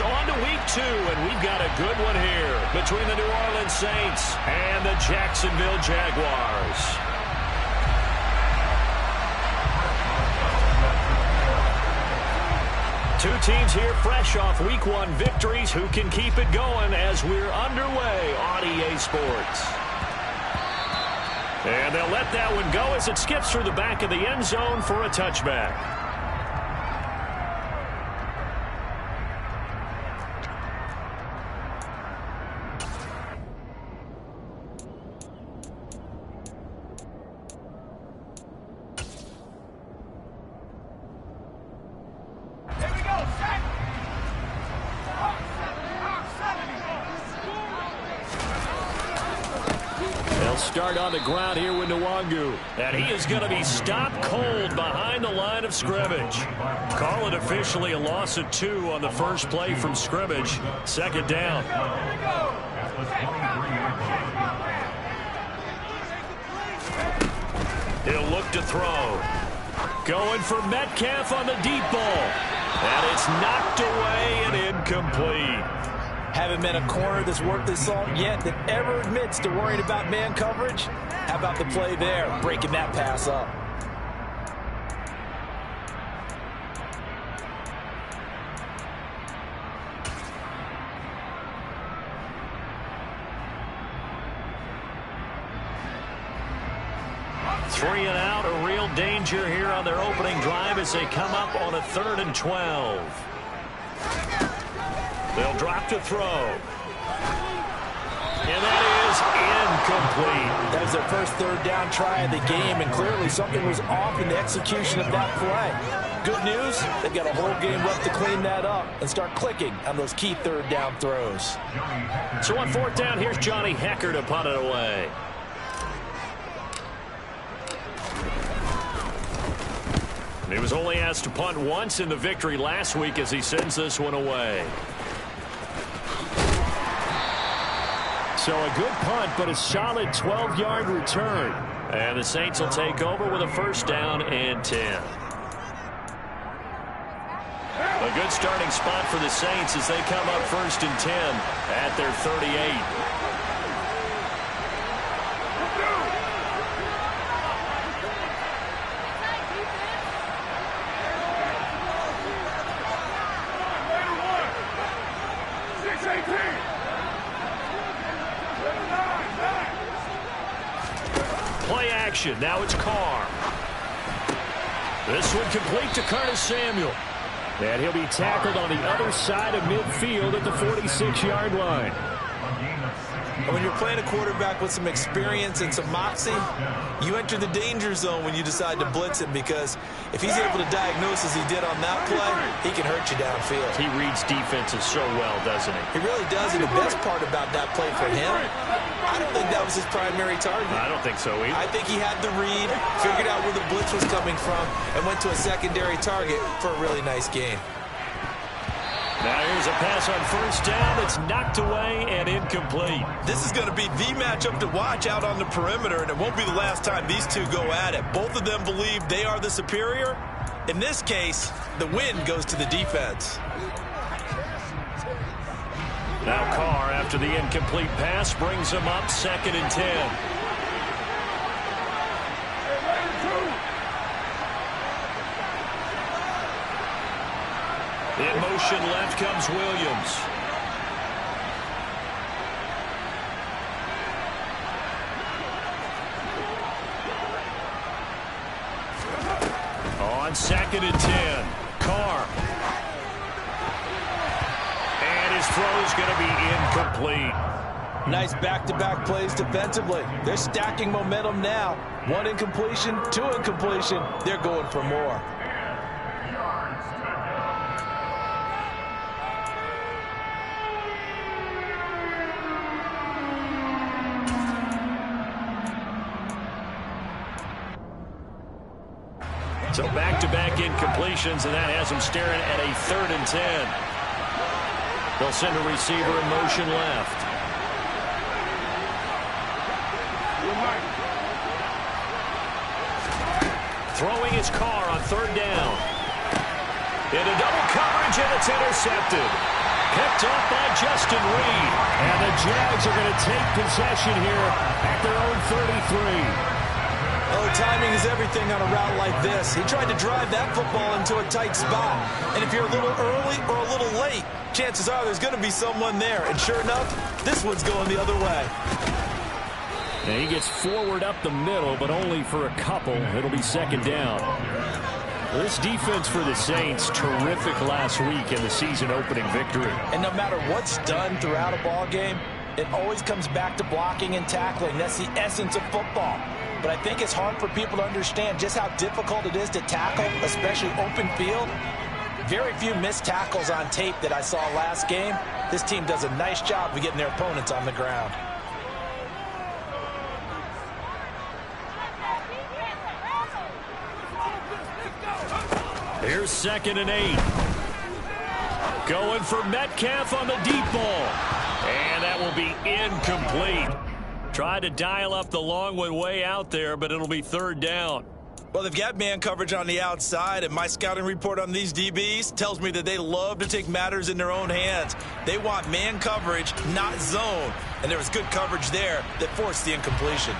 It's on to week 2, and we've got a good one here between the New Orleans Saints and the Jacksonville Jaguars. Two teams here fresh off week 1 victories. Who can keep it going as we're underway on EA Sports? And they'll let that one go as it skips through the back of the end zone for a touchback. Start on the ground here with Nwangu. And he is going to be stopped cold behind the line of scrimmage. Call it officially a loss of 2 on the first play from scrimmage. Second down. He'll look to throw. Going for Metcalf on the deep ball. And it's knocked away and incomplete. Haven't met a corner that's worth his salt yet that ever admits to worrying about man coverage. How about the play there, breaking that pass up? Three and out, a real danger here on their opening drive as they come up on a 3rd and 12. They'll drop to throw. And that is incomplete. That was their first 3rd down try of the game, and clearly something was off in the execution of that play. Good news, they've got a whole game left to clean that up and start clicking on those key 3rd down throws. So on 4th down, here's Johnny Hecker to punt it away. He was only asked to punt once in the victory last week as he sends this one away. So a good punt, but a solid 12-yard return. And the Saints will take over with a 1st down and 10. A good starting spot for the Saints as they come up 1st and 10 at their 38. Now it's Carr. This one complete to Curtis Samuel. And he'll be tackled on the other side of midfield at the 46-yard line. When you're playing a quarterback with some experience and some moxie, you enter the danger zone when you decide to blitz him, because if he's able to diagnose as he did on that play, he can hurt you downfield. He reads defenses so well, doesn't he? He really does, and the best part about that play for him, I don't think that was his primary target. I don't think so either. I think he had the read, figured out where the blitz was coming from, and went to a secondary target for a really nice gain. Now here's a pass on 1st down. It's knocked away and incomplete. This is going to be the matchup to watch out on the perimeter, and it won't be the last time these two go at it. Both of them believe they are the superior. In this case, the win goes to the defense. Now Carr, after the incomplete pass, brings him up 2nd and 10. In motion left comes Williams. On 2nd and 10, Carr. And his throw is going to be incomplete. Nice back-to-back plays defensively. They're stacking momentum now. 1 incompletion, 2 incompletion. They're going for more. So back-to-back incompletions, and that has him staring at a 3rd and 10. They'll send a receiver in motion left. Throwing his Carr on 3rd down. Into double coverage, and it's intercepted. Picked off by Justin Reed. And the Jags are going to take possession here at their own 33. Oh, timing is everything on a route like this. He tried to drive that football into a tight spot. And if you're a little early or a little late, chances are there's going to be someone there. And sure enough, this one's going the other way. And he gets forward up the middle, but only for a couple. It'll be second down. This defense for the Saints, terrific last week in the season-opening victory. And no matter what's done throughout a ball game, it always comes back to blocking and tackling. That's the essence of football. But I think it's hard for people to understand just how difficult it is to tackle, especially open field. Very few missed tackles on tape that I saw last game. This team does a nice job of getting their opponents on the ground. Here's 2nd and 8. Going for Metcalf on the deep ball. And that will be incomplete. Tried to dial up the long one way out there, but it'll be 3rd down. Well, they've got man coverage on the outside, and my scouting report on these DBs tells me that they love to take matters in their own hands. They want man coverage, not zone. And there was good coverage there that forced the incompletion.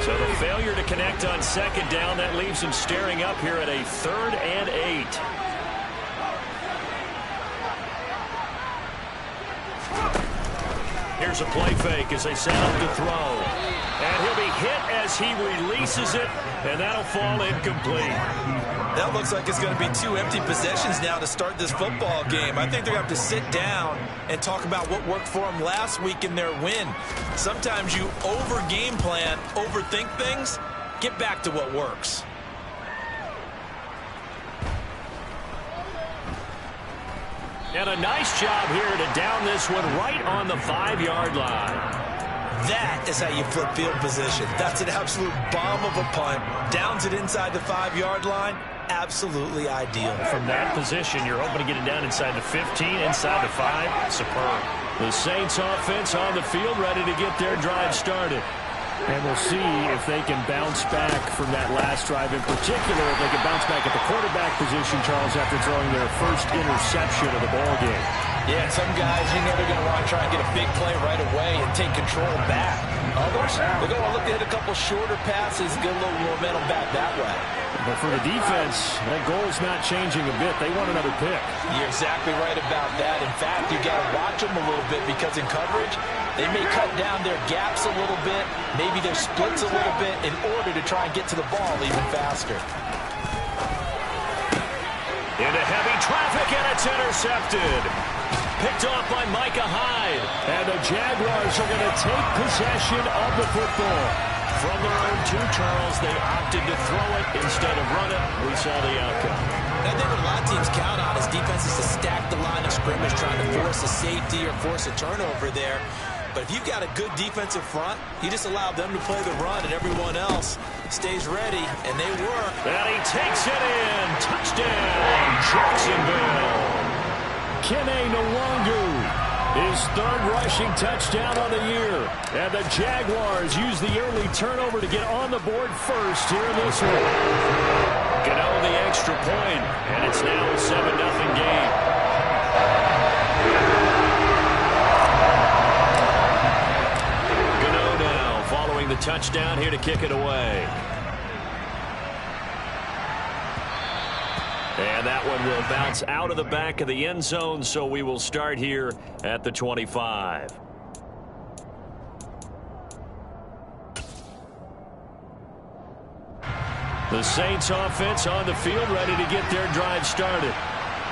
So the failure to connect on 2nd down, that leaves them staring up here at a 3rd and 8. Here's a play fake as they set up to throw. And he'll be hit as he releases it, and that'll fall incomplete. That looks like it's going to be 2 empty possessions now to start this football game. I think they're going to have to sit down and talk about what worked for them last week in their win. Sometimes you over-game plan, overthink things. Get back to what works. And a nice job here to down this one right on the 5-yard line. That is how you flip field position. That's an absolute bomb of a punt. Downs it inside the 5-yard line. Absolutely ideal. From that position, you're hoping to get it down inside the 15, inside the 5. Superb. The Saints offense on the field, ready to get their drive started. And we'll see if they can bounce back from that last drive. In particular, if they can bounce back at the quarterback position, Charles, after throwing their first interception of the ballgame. Yeah, some guys, you're never going to want to try and get a big play right away and take control back. Others, they're going to look to hit a couple shorter passes, get a little momentum back that way. But for the defense, that goal's not changing a bit. They want another pick. You're exactly right about that. In fact, you got to watch them a little bit because in coverage, they may cut down their gaps a little bit, maybe their splits a little bit in order to try and get to the ball even faster. Into heavy traffic, and it's intercepted. Picked off by Micah Hyde. And the Jaguars are going to take possession of the football. From their own 2, Charles, they opted to throw it instead of run it. We saw the outcome. I think what a lot of teams count on is defenses to stack the line of scrimmage, trying to force a safety or force a turnover there. But if you've got a good defensive front, you just allow them to play the run, and everyone else stays ready, and they work. And he takes it in. Touchdown, Jacksonville. Kene Nwangu, his 3rd rushing touchdown on the year. And the Jaguars use the early turnover to get on the board first here in this one. Gano the extra point, and it's now a 7-0 game. Gano now following the touchdown here to kick it away. And that one will bounce out of the back of the end zone, so we will start here at the 25. The Saints offense on the field, ready to get their drive started.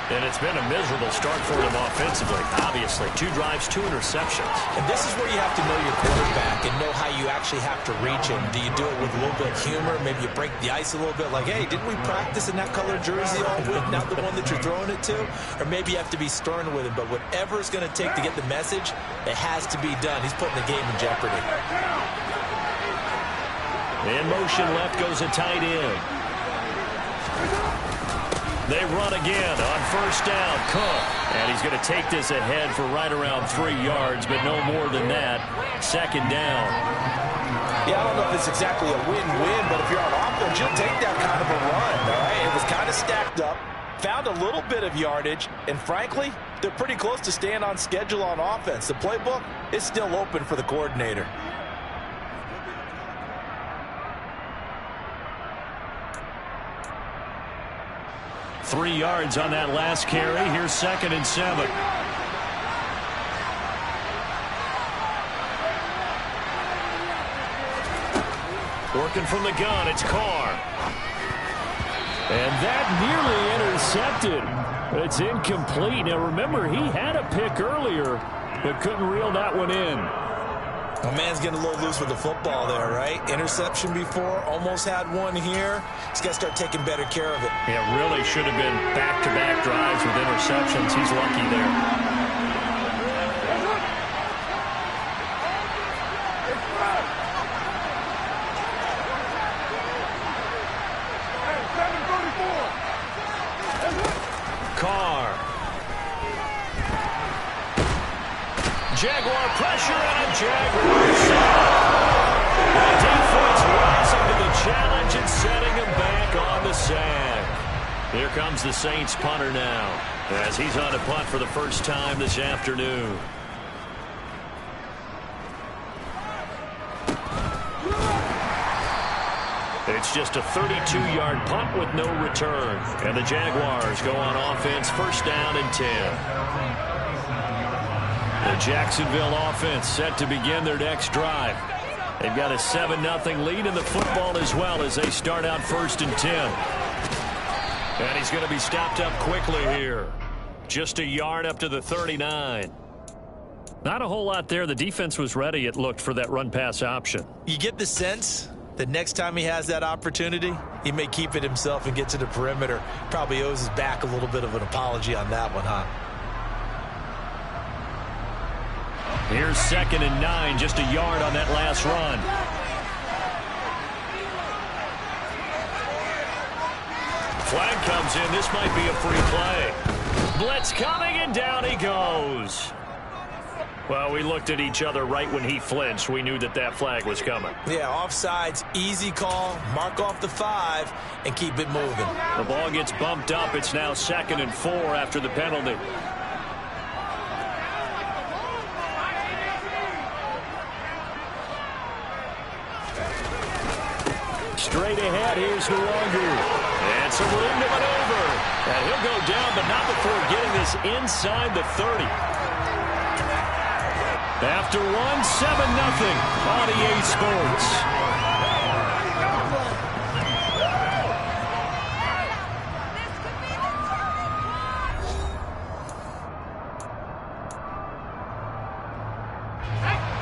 And it's been a miserable start for them offensively, obviously. 2 drives, 2 interceptions. And this is where you have to know your quarterback and know how you actually have to reach him. Do you do it with a little bit of humor? Maybe you break the ice a little bit like, hey, didn't we practice in that color jersey all week, not the one that you're throwing it to? Or maybe you have to be stern with him. But whatever it's going to take to get the message, it has to be done. He's putting the game in jeopardy. In motion left goes a tight end. They run again on 1st down. Cook. And he's going to take this ahead for right around 3 yards, but no more than that. 2nd down. Yeah, I don't know if it's exactly a win-win, but if you're on offense, you'll take that kind of a run, all right? It was kind of stacked up. found a little bit of yardage, and frankly, they're pretty close to staying on schedule on offense. The playbook is still open for the coordinator. Three yards on that last carry. Here's 2nd and 7. Working from the gun, it's Carr. And that nearly intercepted. It's incomplete. Now, remember, he had a pick earlier, but couldn't reel that one in. A man's getting a little loose with the football there, right? Interception before, almost had one here. He's got to start taking better care of it. Yeah, really should have been back-to-back drives with interceptions. He's lucky there. Jaguar pressure and a Jaguar sack. The defense rising to the challenge and setting him back on the sack. Here comes the Saints punter now as he's on a punt for the first time this afternoon. It's just a 32-yard punt with no return. And the Jaguars go on offense, 1st down and 10. The Jacksonville offense set to begin their next drive. They've got a 7-0 lead in the football as well as they start out 1st and 10. And he's going to be stopped up quickly here. Just a yard up to the 39. Not a whole lot there. The defense was ready, it looked, for that run-pass option. You get the sense that next time he has that opportunity, he may keep it himself and get to the perimeter. Probably owes his back a little bit of an apology on that one, huh? Here's 2nd and 9, just a yard on that last run. Flag comes in. This might be a free play. Blitz coming, and down he goes. Well, we looked at each other right when he flinched. We knew that that flag was coming. Yeah, offsides, easy call. Mark off the 5 and keep it moving. The ball gets bumped up. It's now 2nd and 4 after the penalty. Straight ahead, here's Nwangu. And some room to maneuver. And he'll go down, but not before getting this inside the 30. After one, 7-0 on EA Sports.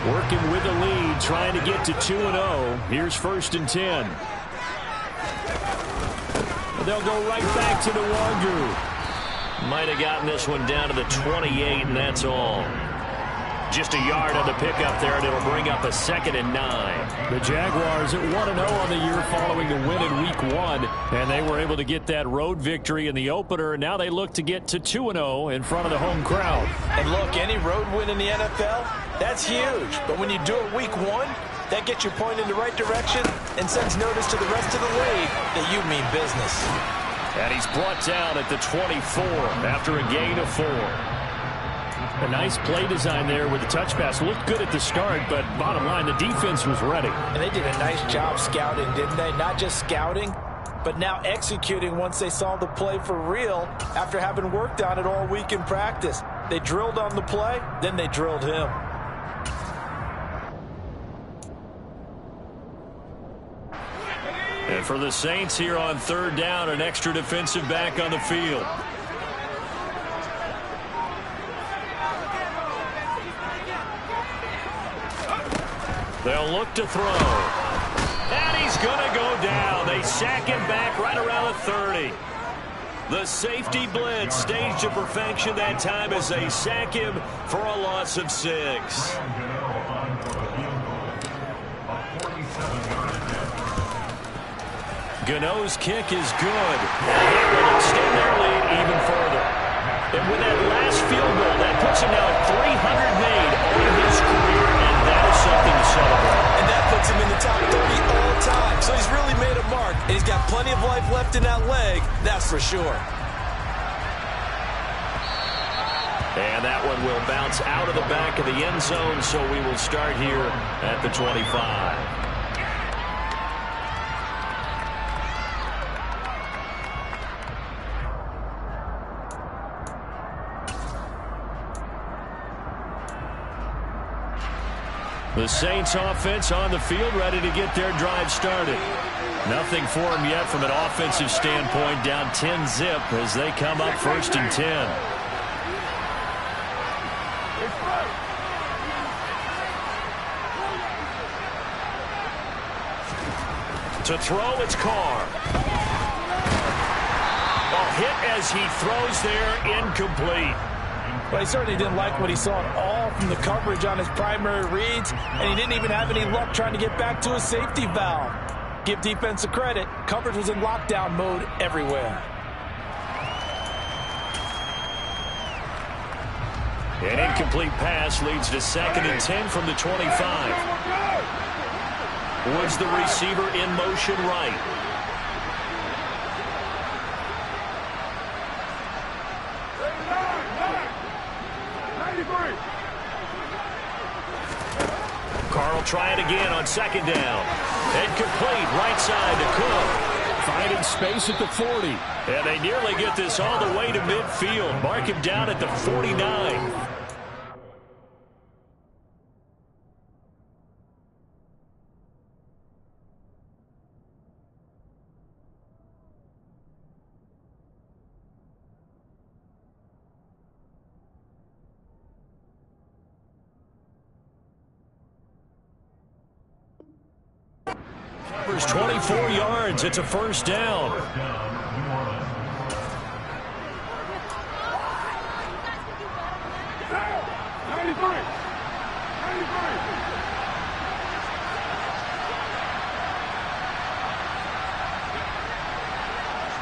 Working with the lead, trying to get to 2-0. Here's 1st and 10. They'll go right back to Nwangu. Might have gotten this one down to the 28, and that's all. Just a yard on the pickup there, and it'll bring up a 2nd and 9. The Jaguars at 1-0 on the year following the win in Week 1, and they were able to get that road victory in the opener, and now they look to get to 2-0 in front of the home crowd. And look, any road win in the NFL, that's huge. But when you do it Week 1, that gets your point in the right direction and sends notice to the rest of the league that you mean business. And he's brought down at the 24 after a gain of 4. A nice play design there with the touch pass. Looked good at the start, but bottom line, the defense was ready. And they did a nice job scouting, didn't they? Not just scouting, but now executing once they saw the play for real after having worked on it all week in practice. They drilled on the play, then they drilled him. And for the Saints here on 3rd down, an extra defensive back on the field. They'll look to throw. And he's going to go down. They sack him back right around the 30. The safety blitz staged to perfection that time as they sack him for a loss of 6. Gano's kick is good. And it will extend their lead even further. And with that last field goal, that puts him now at 300 made on his career, and that is something to celebrate. And that puts him in the top 30 all time. So he's really made a mark, and he's got plenty of life left in that leg, that's for sure. And that one will bounce out of the back of the end zone, so we will start here at the 25. The Saints offense on the field, ready to get their drive started. Nothing for them yet from an offensive standpoint, down 10-zip as they come up 1st and 10. To throw, it's Carr. A hit as he throws there, incomplete. Well, he certainly didn't like what he saw at all from the coverage on his primary reads, and he didn't even have any luck trying to get back to his safety valve. Give defense a credit. Coverage was in lockdown mode everywhere. An incomplete pass leads to 2nd and 10 from the 25. Woods, the receiver, in motion right. Carr will try it again on 2nd down. Incomplete, right side to Cook. Finding space at the 40. And they nearly get this all the way to midfield. Mark him down at the 49. Covers 24 yards. It's a 1st down.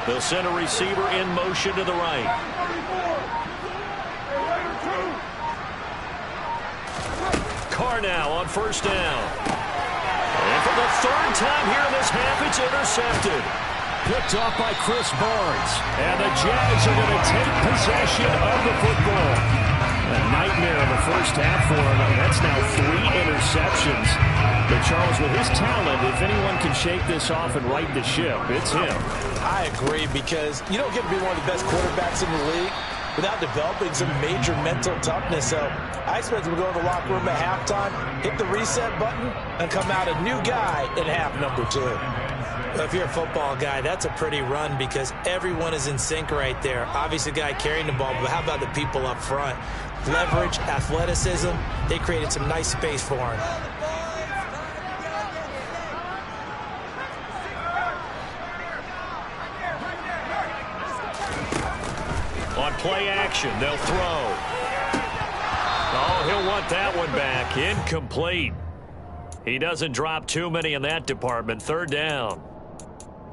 They'll send a receiver in motion to the right. Carr now on 1st down. And for the 3rd time here in this half, it's intercepted. Picked off by Chris Barnes. And the Jags are going to take possession of the football. A nightmare in the 1st half for him. That's now 3 interceptions. But Charles, with his talent, if anyone can shake this off and right the ship, it's him. I agree, because you don't get to be one of the best quarterbacks in the league without developing some major mental toughness. So I expect him to go to the locker room at halftime, hit the reset button, and come out a new guy in half number 2. Well, if you're a football guy, that's a pretty run, because everyone is in sync right there. Obviously, the guy carrying the ball, but how about the people up front? Leverage, athleticism, they created some nice space for him. On play action, they'll throw. Oh, he'll want that one back. Incomplete. He doesn't drop too many in that department. 3rd down.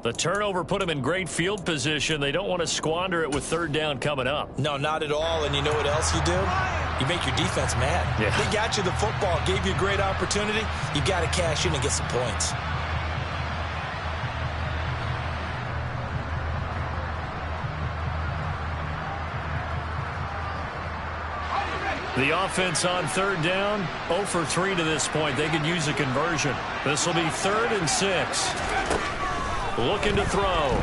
The turnover put him in great field position. They don't want to squander it with 3rd down coming up. No, not at all. And you know what else you do? You make your defense mad. Yeah. They got you the football, gave you a great opportunity. You got to cash in and get some points. The offense on 3rd down, 0 for 3 to this point. They could use a conversion. This will be 3rd and 6. Looking to throw.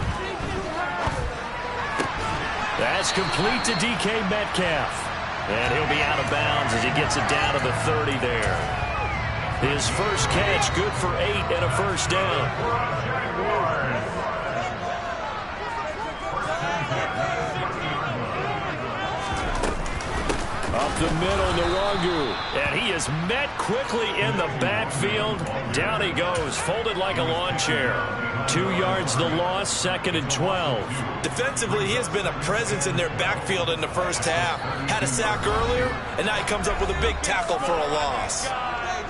That's complete to DK Metcalf. And he'll be out of bounds as he gets it down to the 30 there. His first catch, good for 8 and a 1st down. Up the middle, Nwangu. And he is met quickly in the backfield. Down he goes, folded like a lawn chair. 2 yards the loss, 2nd and 12. Defensively, he has been a presence in their backfield in the 1st half. Had a sack earlier, and now he comes up with a big tackle for a loss.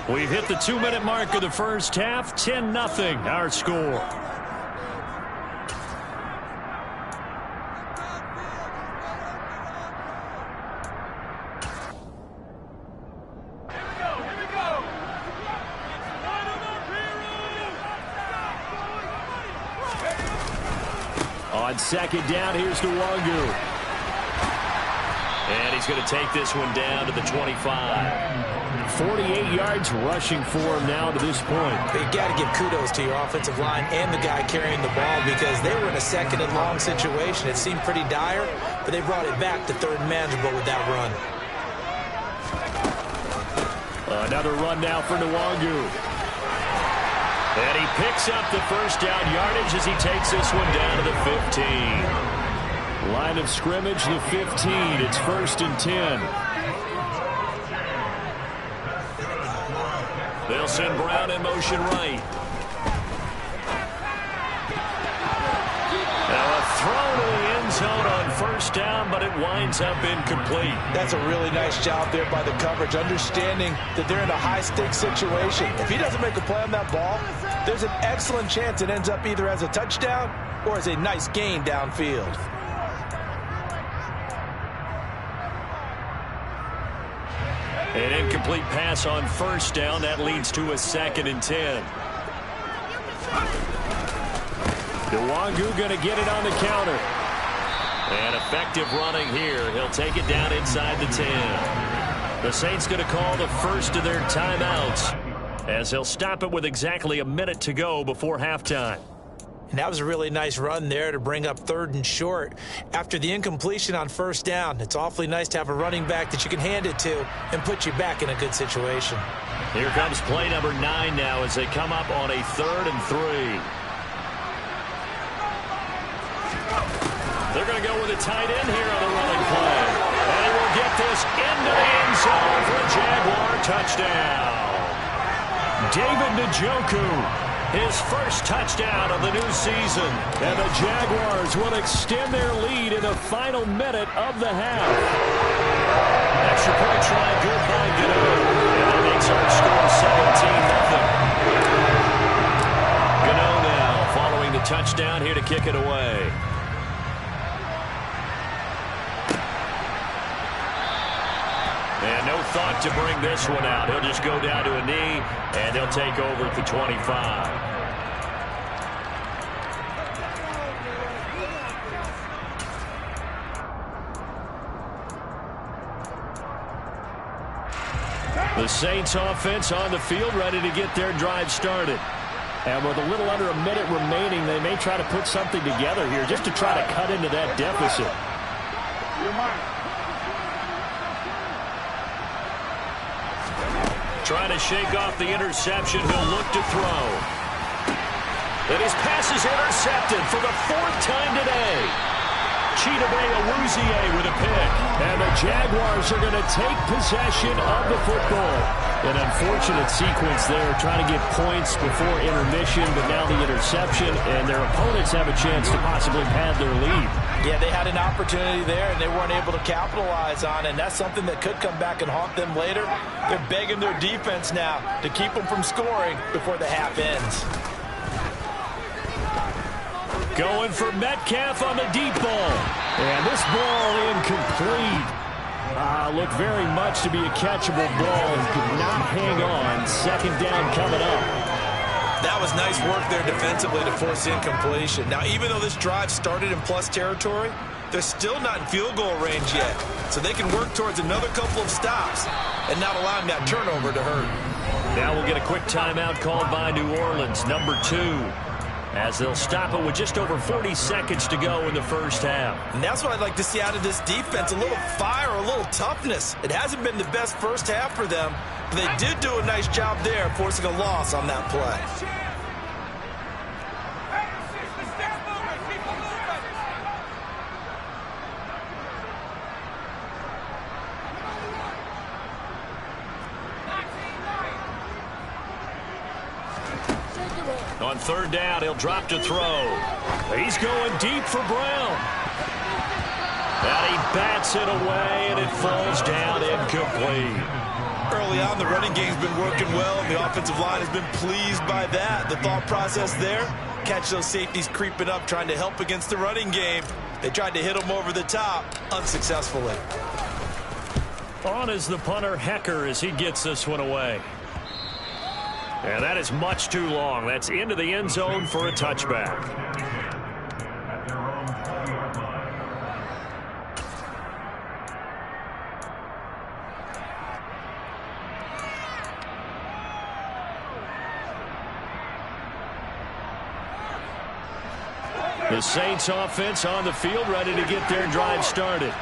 We've hit the 2-minute mark of the 1st half. 10-0 our score. On 2nd down, here's Nwangu. And he's going to take this one down to the 25. 48 yards rushing for him now to this point. You got to give kudos to your offensive line and the guy carrying the ball because they were in a second and long situation. It seemed pretty dire, but they brought it back to third and manageable with that run. Another run now for Nwangu. And he picks up the first down yardage as he takes this one down to the 15. Line of scrimmage, the 15. It's 1st and 10. They'll send Brown in motion right. Now a throw to the end zone on first down, but it winds up incomplete. That's a really nice job there by the coverage, understanding that they're in a high-stakes situation. If he doesn't make a play on that ball, there's an excellent chance it ends up either as a touchdown or as a nice gain downfield. An incomplete pass on first down. That leads to a 2nd and 10. Nwangu going to get it on the counter. And effective running here. He'll take it down inside the 10. The Saints going to call the first of their timeouts as they'll stop it with exactly a minute to go before halftime. And that was a really nice run there to bring up 3rd and short. After the incompletion on first down, it's awfully nice to have a running back that you can hand it to and put you back in a good situation. Here comes play number 9 now as they come up on a 3rd and 3. They're going to go with a tight end here on the running play. And he will get this into the end zone for a Jaguar touchdown. David Njoku. His first touchdown of the new season. And the Jaguars will extend their lead in the final minute of the half. Extra point try good by Gano. And that makes our score 17-0. Gano now following the touchdown here to kick it away. And no thought to bring this one out. He'll just go down to a knee, and they'll take over at the 25. The Saints offense on the field, ready to get their drive started. And with a little under a minute remaining, they may try to put something together here just to try to cut into that deficit. Trying to shake off the interception. He'll look to throw. And his pass is intercepted for the 4th time today. Chidobe Awuzie with a pick. And the Jaguars are going to take possession of the football. An unfortunate sequence there, trying to get points before intermission, but now the interception, and their opponents have a chance to possibly pad their lead. Yeah, they had an opportunity there, and they weren't able to capitalize on it, and that's something that could come back and haunt them later. They're begging their defense now to keep them from scoring before the half ends. Going for Metcalf on the deep ball. And this ball incomplete. Looked very much to be a catchable ball and could not hang on. 2nd down coming up. That was nice work there defensively to force incompletion. Now, even though this drive started in plus territory, they're still not in field goal range yet. So they can work towards another couple of stops and not allowing that turnover to hurt. Now we'll get a quick timeout called by New Orleans, number 2. As they'll stop it with just over 40 seconds to go in the first half. And that's what I'd like to see out of this defense, a little fire, a little toughness. It hasn't been the best first half for them, but they did do a nice job there forcing a loss on that play. On 3rd down, he'll drop to throw. He's going deep for Brown. And he bats it away, and it falls down incomplete. Early on, the running game's been working well, and the offensive line has been pleased by that. The thought process there, catch those safeties creeping up, trying to help against the running game. They tried to hit them over the top, unsuccessfully. On is the punter, Hecker, as he gets this one away. And that is much too long. That's into the end zone for a touchback. The Saints offense on the field, ready to get their drive started.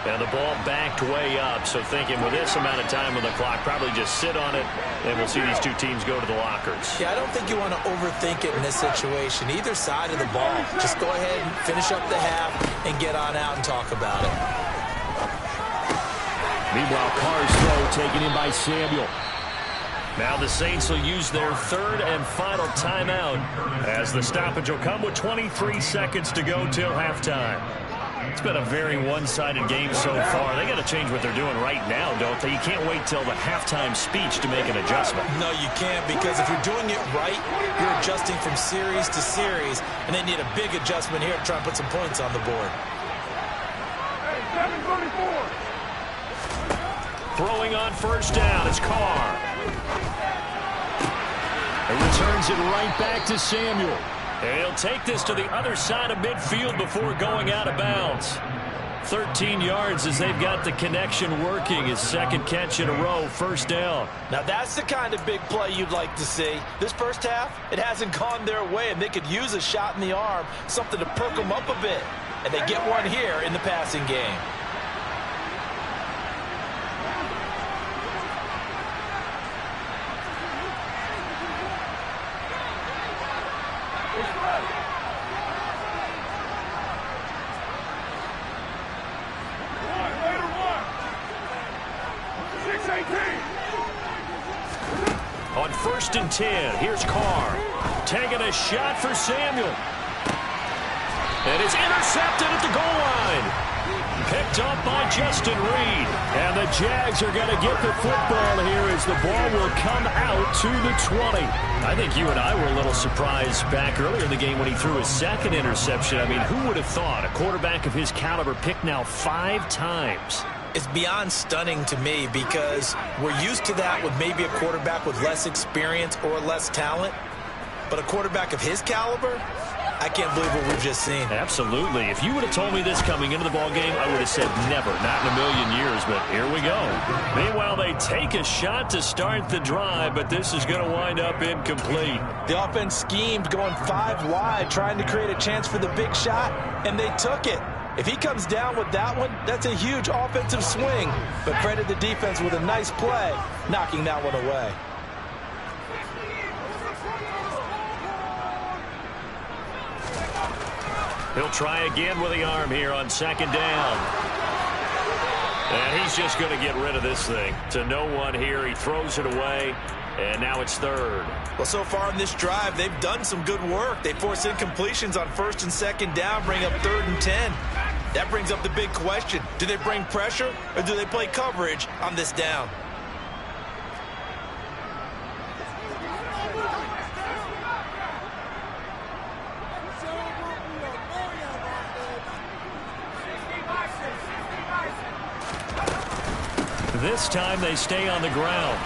And the ball backed way up, so thinking with this amount of time on the clock, probably just sit on it, and we'll see these two teams go to the lockers. Yeah, I don't think you want to overthink it in this situation. Either side of the ball, just go ahead and finish up the half and get on out and talk about it. Meanwhile, Carr's throw taken in by Samuel. Now the Saints will use their third and final timeout as the stoppage will come with 23 seconds to go till halftime. It's been a very one-sided game so far. They got to change what they're doing right now, don't they? You can't wait till the halftime speech to make an adjustment. No, you can't, because if you're doing it right, you're adjusting from series to series, and they need a big adjustment here to try and put some points on the board. Throwing on first down is Carr. And returns it right back to Samuel. And he'll take this to the other side of midfield before going out of bounds. 13 yards as they've got the connection working. His second catch in a row, first down. Now that's the kind of big play you'd like to see. This first half, it hasn't gone their way, and they could use a shot in the arm, something to perk them up a bit. And they get one here in the passing game. On 1st and 10, here's Carr. Taking a shot for Samuel. And it's intercepted at the goal line. Picked up by Justin Reed. And the Jags are going to get the football here as the ball will come out to the 20. I think you and I were a little surprised back earlier in the game when he threw his second interception. I mean, who would have thought a quarterback of his caliber picked now 5 times? It's beyond stunning to me, because we're used to that with maybe a quarterback with less experience or less talent. But a quarterback of his caliber, I can't believe what we've just seen. Absolutely. If you would have told me this coming into the ball game, I would have said never, not in a million years, but here we go. Meanwhile, they take a shot to start the drive, but this is going to wind up incomplete. The offense schemed, going 5 wide, trying to create a chance for the big shot, and they took it. If he comes down with that one, that's a huge offensive swing. But credit the defense with a nice play, knocking that one away. He'll try again with the arm here on 2nd down. And he's just going to get rid of this thing. To no one here. He throws it away. And now it's 3rd. Well, so far in this drive, they've done some good work. They force incompletions on 1st and 2nd down, bring up 3rd and 10. That brings up the big question. Do they bring pressure, or do they play coverage on this down? This time they stay on the ground.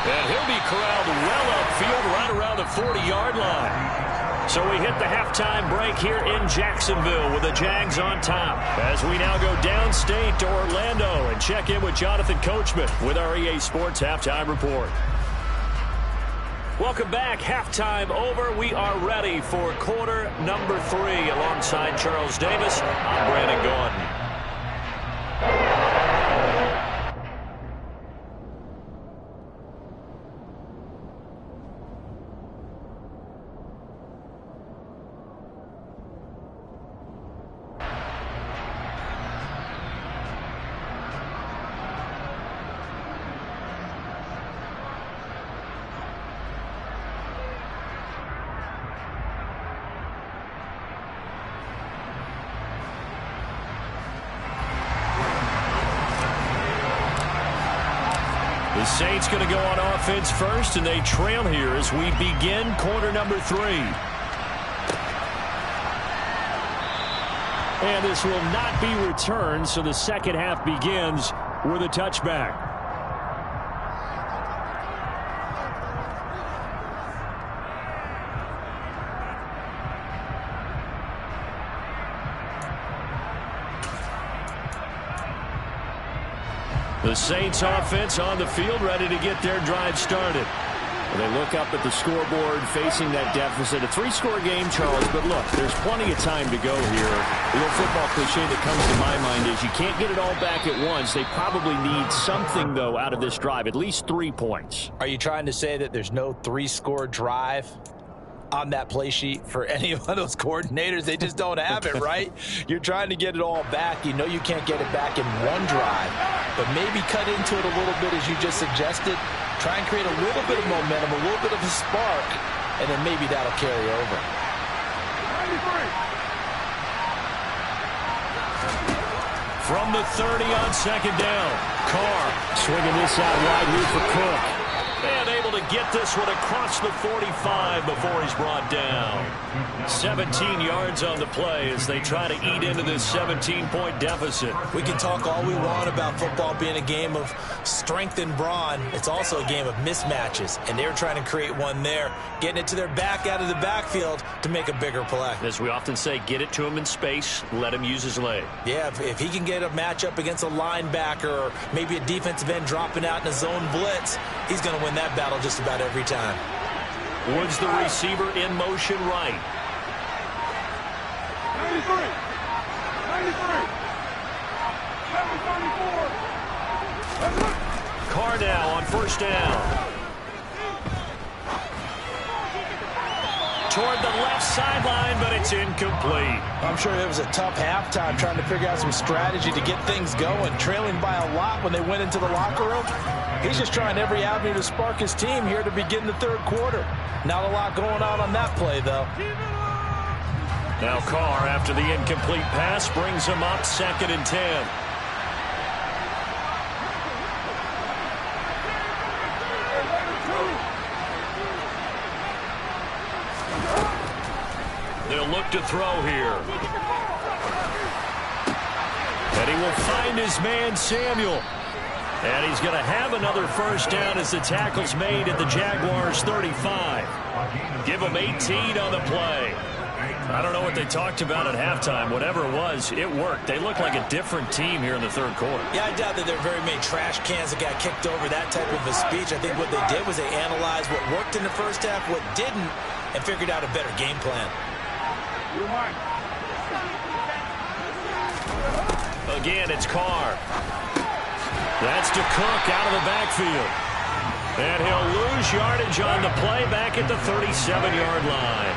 And he'll be corralled well upfield right around the 40-yard line. So we hit the halftime break here in Jacksonville with the Jags on top. As we now go downstate to Orlando and check in with Jonathan Coachman with our EA Sports Halftime Report. Welcome back. Halftime over. We are ready for quarter number 3 alongside Charles Davis. I'm Brandon Gordon. The Saints going to go on offense first, and they trail here as we begin quarter number 3. And this will not be returned, so the second half begins with a touchback. The Saints offense on the field, ready to get their drive started. They look up at the scoreboard, facing that deficit. A 3-score game, Charles, but look, there's plenty of time to go here. The old football cliche that comes to my mind is you can't get it all back at once. They probably need something, though, out of this drive, at least 3 points. Are you trying to say that there's no 3-score drive on that play sheet for any of those coordinators? They just don't have it, right? You're trying to get it all back. You know you can't get it back in one drive, but maybe cut into it a little bit as you just suggested. Try and create a little bit of momentum, a little bit of a spark, and then maybe that'll carry over. From the 30 on second down, Carr swinging this out wide here for Cook. And able to get this one across the 45 before he's brought down. 17 yards on the play as they try to eat into this 17-point deficit. We can talk all we want about football being a game of strength and brawn. It's also a game of mismatches, and they're trying to create one there, getting it to their back out of the backfield to make a bigger play. As we often say, get it to him in space, let him use his leg. Yeah, if he can get a matchup against a linebacker or maybe a defensive end dropping out in a zone blitz, he's going to win that battle just about every time. Woods, the receiver, in motion right. 93. 93. Carr now on first down. Toward the left sideline, but it's incomplete. I'm sure it was a tough halftime trying to figure out some strategy to get things going, trailing by a lot when they went into the locker room. He's just trying every avenue to spark his team here to begin the third quarter. Not a lot going on that play, though. Now Carr, after the incomplete pass, brings him up 2nd and 10. They'll look to throw here. And he will find his man, Samuel. And he's going to have another first down as the tackle's made at the Jaguars' 35. Give him 18 on the play. I don't know what they talked about at halftime. Whatever it was, it worked. They look like a different team here in the third quarter. Yeah, I doubt that there are very many trash cans that got kicked over that type of a speech. I think what they did was they analyzed what worked in the first half, what didn't, and figured out a better game plan. Again, it's Carr. That's to Cook out of the backfield. And he'll lose yardage on the play back at the 37-yard line.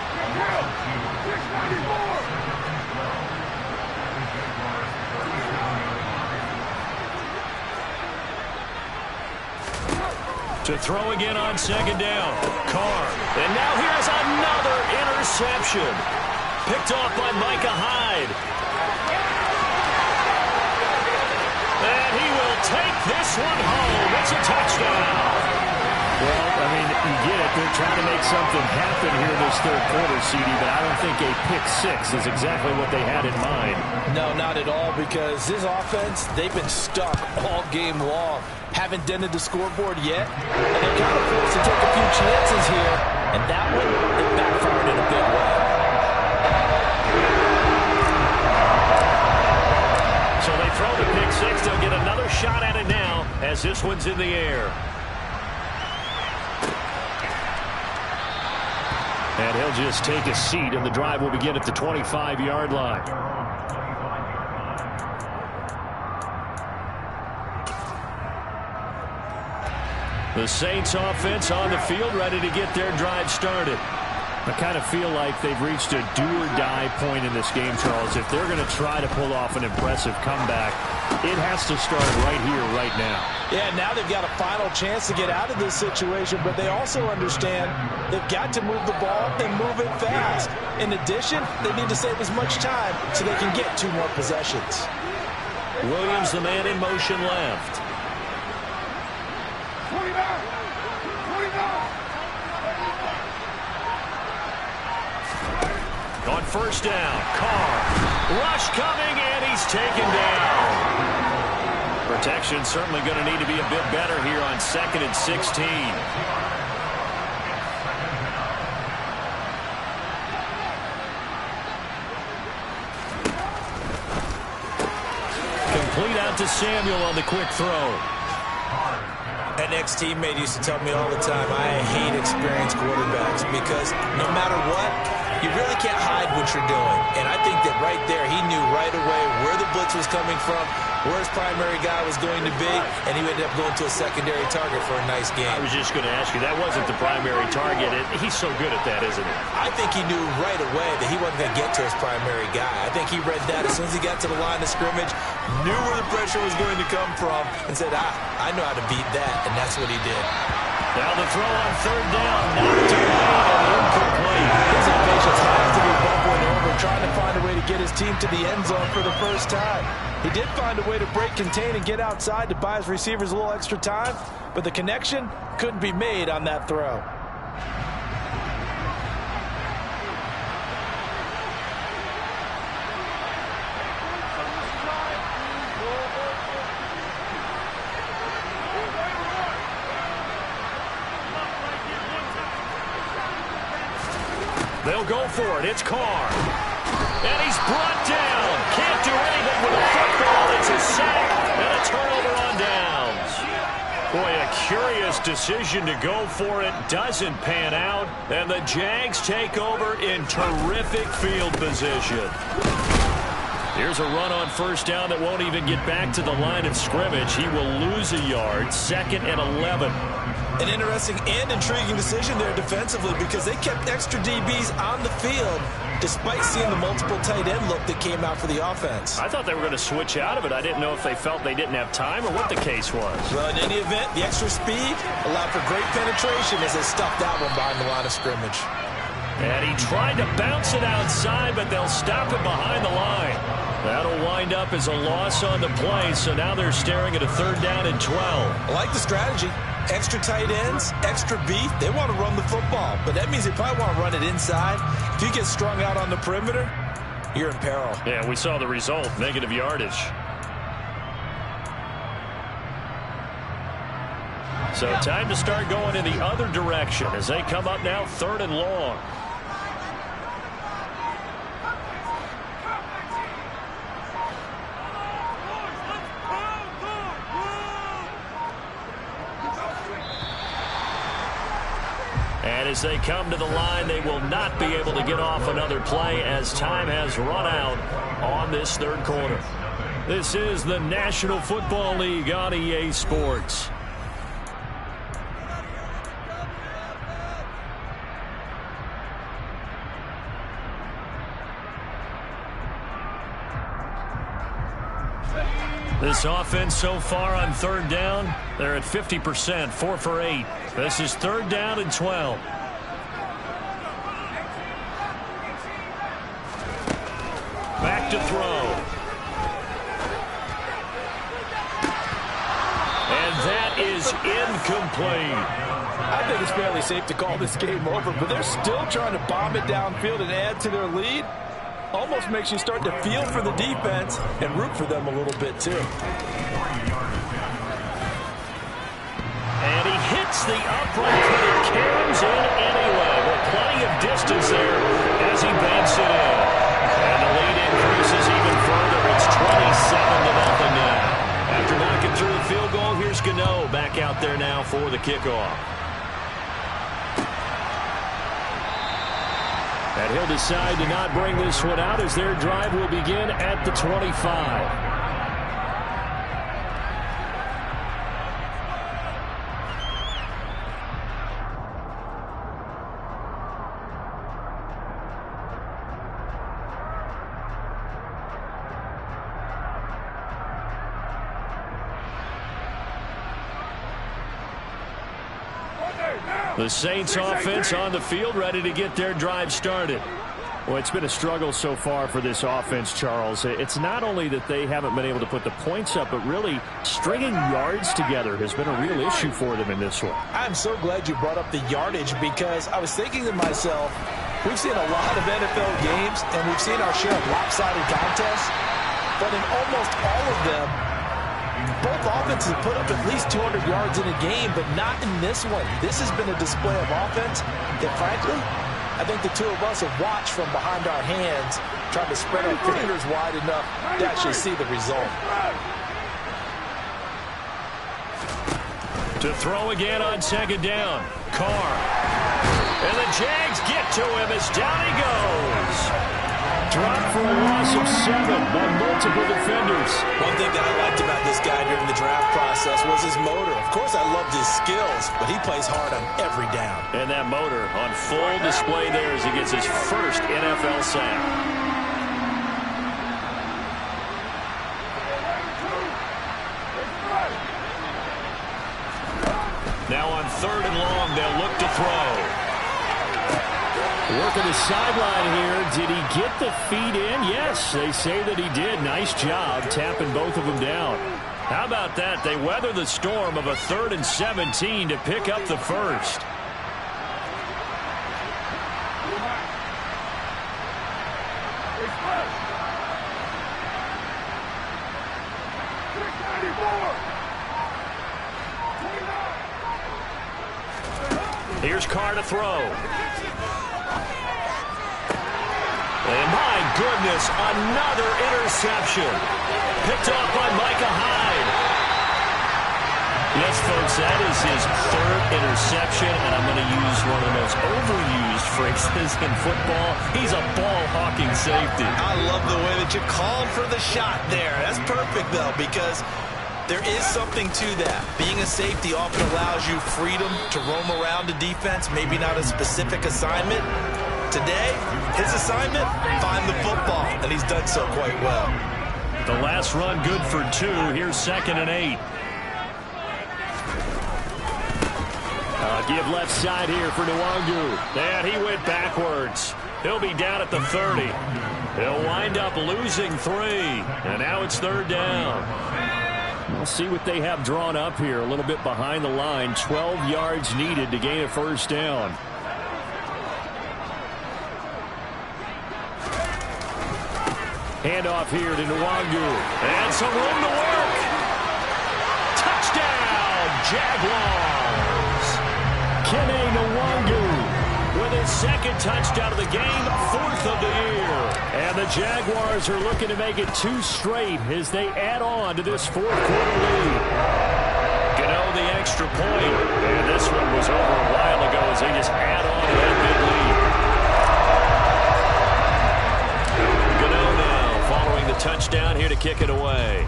To throw again on second down. Carr. And now here's another interception. Picked off by Micah Hyde. And he will take this one home. It's a touchdown. Well, I mean, you get it. They're trying to make something happen here in this third quarter, CD, but I don't think a pick six is exactly what they had in mind. No, not at all, because this offense, they've been stuck all game long. Haven't dented the scoreboard yet, and they're kind of forced to take a few chances here, and that one, it backfired in a big way. So they throw the pick six. They'll get another shot at it now as this one's in the air. And he'll just take a seat, and the drive will begin at the 25-yard line. The Saints offense on the field, ready to get their drive started. I kind of feel like they've reached a do-or-die point in this game, Charles. If they're going to try to pull off an impressive comeback, it has to start right here, right now. Yeah, now they've got a final chance to get out of this situation, but they also understand they've got to move the ball and move it fast. In addition, they need to save as much time so they can get 2 more possessions. Williams, the man in motion left. 29. On first down, Carr. Rush coming, and he's taken down. Protection certainly going to need to be a bit better here on 2nd and 16. Complete out to Samuel on the quick throw. An ex-teammate used to tell me all the time, I hate experienced quarterbacks because no matter what, you really can't hide what you're doing. And I think that right there, he knew right away where the blitz was coming from, where his primary guy was going to be, and he ended up going to a secondary target for a nice game. I was just going to ask you, that wasn't the primary target. He's so good at that, isn't he? I think he knew right away that he wasn't going to get to his primary guy. I think he read that as soon as he got to the line of scrimmage, knew where the pressure was going to come from, and said, I know how to beat that, and that's what he did. Now the throw on third down, knocked away and incomplete. His impatience has to be bubbling over, trying to find a way to get his team to the end zone for the first time. He did find a way to break, contain, and get outside to buy his receivers a little extra time, but the connection couldn't be made on that throw. They'll go for it. It's Carr. And he's brought down. Can't do anything with the football. It's a sack and a turnover on downs. Boy, a curious decision to go for it. Doesn't pan out. And the Jags take over in terrific field position. Here's a run on first down that won't even get back to the line of scrimmage. He will lose a yard. 2nd and 11. An interesting and intriguing decision there defensively because they kept extra DBs on the field despite seeing the multiple tight end look that came out for the offense. I thought they were going to switch out of it. I didn't know if they felt they didn't have time or what the case was. Well, in any event, the extra speed allowed for great penetration as they stuffed that one behind the line of scrimmage. And he tried to bounce it outside, but they'll stop it behind the line. That'll wind up as a loss on the play, so now they're staring at a 3rd down and 12. I like the strategy. Extra tight ends, extra beef. They want to run the football, but that means they probably want to run it inside. If you get strung out on the perimeter, you're in peril. Yeah, we saw the result, negative yardage. So time to start going in the other direction as they come up now 3rd and long. And as they come to the line, they will not be able to get off another play as time has run out on this 3rd quarter. This is the National Football League on EA Sports. This offense so far on 3rd down, they're at 50%, 4 for 8. This is 3rd down and 12. Back to throw. And that is incomplete. I think it's fairly safe to call this game over, but they're still trying to bomb it downfield and add to their lead. Almost makes you start to feel for the defense and root for them a little bit, too. And he hits the upright, but it carries in anyway. With plenty of distance there as he banks it in. And the lead increases even further. It's 27-0 now. After knocking through the field goal, here's Gano back out there now for the kickoff. And he'll decide to not bring this one out as their drive will begin at the 25. The Saints offense on the field, ready to get their drive started. Well, it's been a struggle so far for this offense, Charles. It's not only that they haven't been able to put the points up, but really stringing yards together has been a real issue for them in this one. I'm so glad you brought up the yardage because I was thinking to myself, we've seen a lot of NFL games and we've seen our share of lopsided contests, but in almost all of them, both offenses have put up at least 200 yards in a game, but not in this one. This has been a display of offense that, frankly, I think the two of us have watched from behind our hands, trying to spread our fingers wide enough to actually see the result. To To throw again on second down. Carr. And the Jags get to him as down he goes. Dropped for a loss of 7 by multiple defenders. One thing that I liked about this guy during the draft process was his motor. Of course, I loved his skills, but he plays hard on every down. And that motor on full display there as he gets his first NFL sack. Now on 3rd and long, they'll look to throw. Working the sideline here. Did he get the feet in? Yes, they say that he did. Nice job tapping both of them down. How about that? They weather the storm of a 3rd and 17 to pick up the first. Here's Carr to throw. And my goodness, another interception. Picked off by Micah Hyde. Yes, folks, that is his 3rd interception, and I'm going to use one of the most overused phrases in football. He's a ball-hawking safety. I love the way that you called for the shot there. That's perfect, though, because there is something to that. Being a safety often allows you freedom to roam around the defense, maybe not a specific assignment. Today, his assignment, find the football, and he's done so quite well. The last run good for 2. Here's 2nd and 8. Give left side here for Nwangu. And he went backwards. He'll be down at the 30. He'll wind up losing 3. And now it's 3rd down. We'll see what they have drawn up here. A little bit behind the line. 12 yards needed to gain a 1st down. Handoff here to Nwangu. And some room to work. Touchdown, Jaguars. Kene Nwangu with his 2nd touchdown of the game, 4th of the year. And the Jaguars are looking to make it 2 straight as they add on to this 4th quarter lead. Gano the extra point. And this one was over a while ago as they just add on to that big lead. Gano now following the touchdown here to kick it away.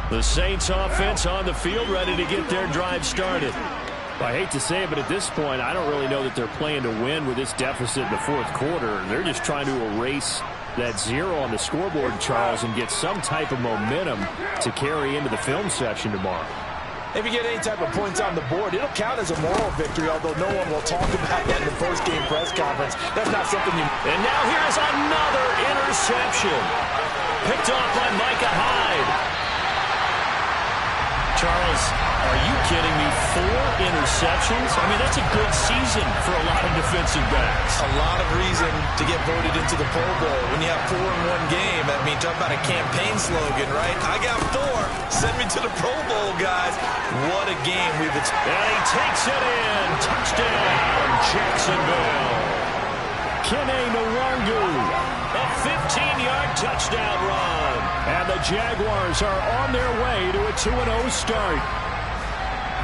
The Saints offense on the field, ready to get their drive started. I hate to say it, but at this point, I don't really know that they're playing to win with this deficit in the 4th quarter. They're just trying to erase that 0 on the scoreboard, Charles, and get some type of momentum to carry into the film session tomorrow. If you get any type of points on the board, it'll count as a moral victory, although no one will talk about that in the post-game press conference. That's not something you... And now here's another interception. Picked off by Micah Hyde. Charles, are you kidding me? 4 interceptions? I mean, that's a good season for a lot of defensive backs. A lot of reason to get voted into the Pro Bowl. When you have 4 in one game, I mean, talk about a campaign slogan, right? I got 4. Send me to the Pro Bowl, guys. What a game we've experienced. And he takes it in. Touchdown, Jacksonville. Kene Nwangu. A 15-yard touchdown run. And the Jaguars are on their way to a 2-0 start.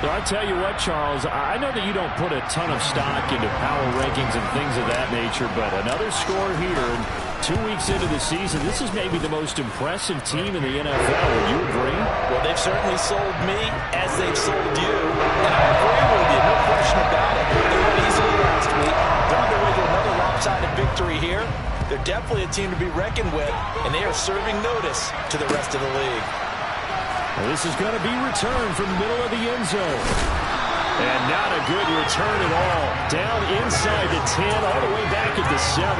So I tell you what, Charles, I know that you don't put a ton of stock into power rankings and things of that nature, but another score here, and 2 weeks into the season, this is maybe the most impressive team in the NFL. Would you agree? Well, they've certainly sold me as they've sold you, and I agree with you, no question about it. They won easily last week. They're on their way to another lopsided victory here. They're definitely a team to be reckoned with, and they are serving notice to the rest of the league. Well, this is going to be returned from the middle of the end zone. And not a good return at all. Down inside the 10, all the way back at the 7.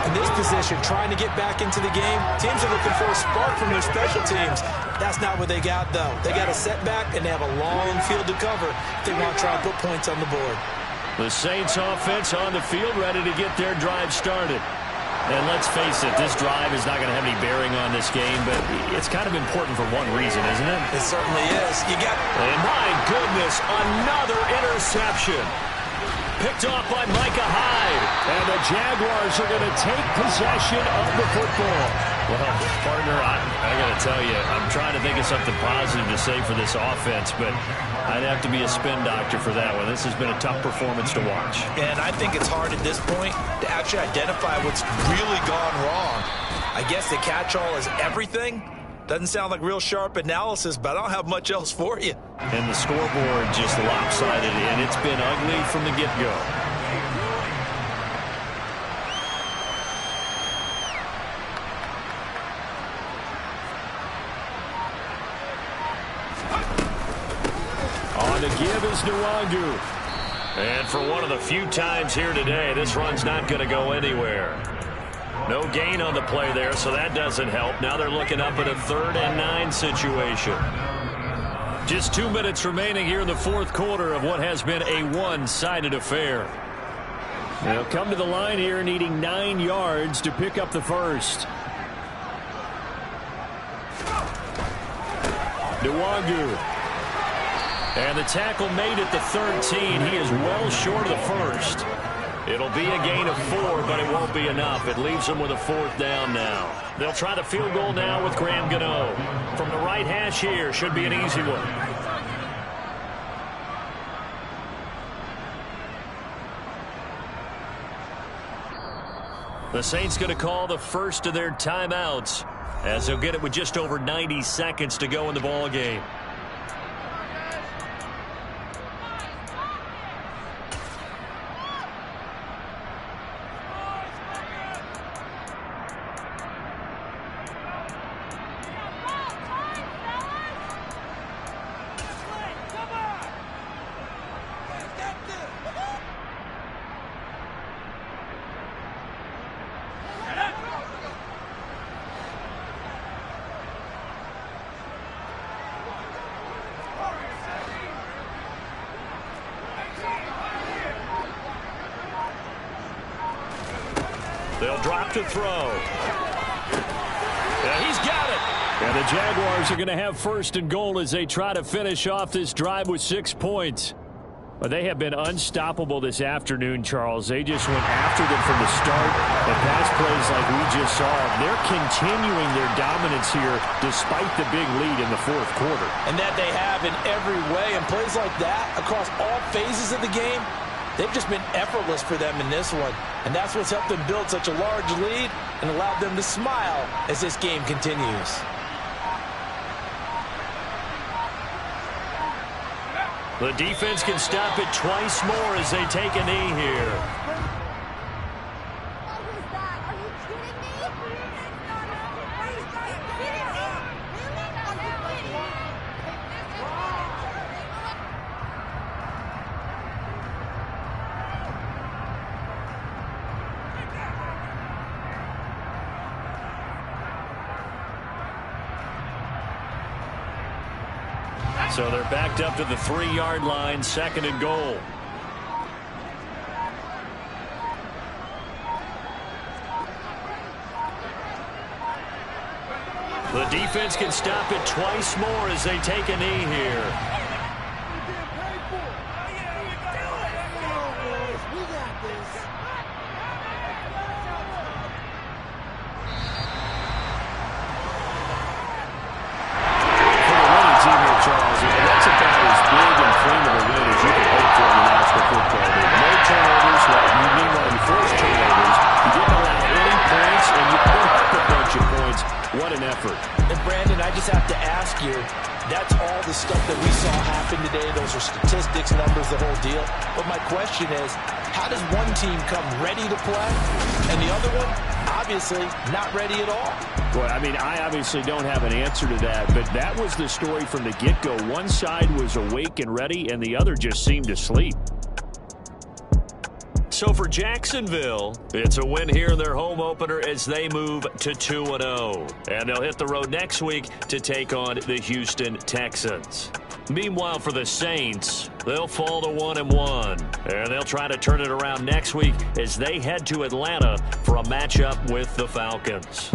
In this position, trying to get back into the game, teams are looking for a spark from their special teams. That's not what they got, though. They got a setback, and they have a long field to cover if they want to try and put points on the board. The Saints offense on the field, ready to get their drive started. And let's face it, this drive is not going to have any bearing on this game, but it's kind of important for one reason, isn't it? It certainly is. And my goodness, another interception. Picked off by Micah Hyde. And the Jaguars are going to take possession of the football. Well, partner, I got to tell you, I'm trying to think of something positive to say for this offense, but I'd have to be a spin doctor for that one. This has been a tough performance to watch. And I think it's hard at this point to actually identify what's really gone wrong. I guess the catch-all is everything. Doesn't sound like real sharp analysis, but I don't have much else for you. And the scoreboard just lopsided, and it's been ugly from the get-go. On the give is Nwangu. And for one of the few times here today, this run's not going to go anywhere. No gain on the play there, so that doesn't help. Now they're looking up at a 3rd and 9 situation. Just 2 minutes remaining here in the fourth quarter of what has been a one-sided affair. They'll come to the line here needing 9 yards to pick up the first. Nwangu. And the tackle made at the 13. He is well short of the first. It'll be a gain of 4, but it won't be enough. It leaves them with a 4th down now. They'll try the field goal now with Graham Gano. From the right hash here, should be an easy one. The Saints going to call the first of their timeouts, as they'll get it with just over 90 seconds to go in the ball game. They'll drop to throw. Yeah, he's got it. And the Jaguars are going to have 1st and goal as they try to finish off this drive with 6 points. But they have been unstoppable this afternoon, Charles. They just went after them from the start. And pass plays like we just saw, they're continuing their dominance here despite the big lead in the fourth quarter. And that they have in every way. And plays like that across all phases of the game, they've just been effortless for them in this one. And that's what's helped them build such a large lead and allowed them to smile as this game continues. The defense can stop it twice more as they take a knee here. So they're backed up to the 3-yard line, 2nd and goal. The defense can stop it twice more as they take a knee here. What an effort. And Brandon, I just have to ask you, that's all the stuff that we saw happen today. Those are statistics, numbers, the whole deal. But my question is, how does one team come ready to play and the other one, obviously, not ready at all? Well, I mean, I obviously don't have an answer to that, but that was the story from the get-go. One side was awake and ready, and the other just seemed to sleep. So for Jacksonville, it's a win here in their home opener as they move to 2-0. And they'll hit the road next week to take on the Houston Texans. Meanwhile, for the Saints, they'll fall to 1-1. And they'll try to turn it around next week as they head to Atlanta for a matchup with the Falcons.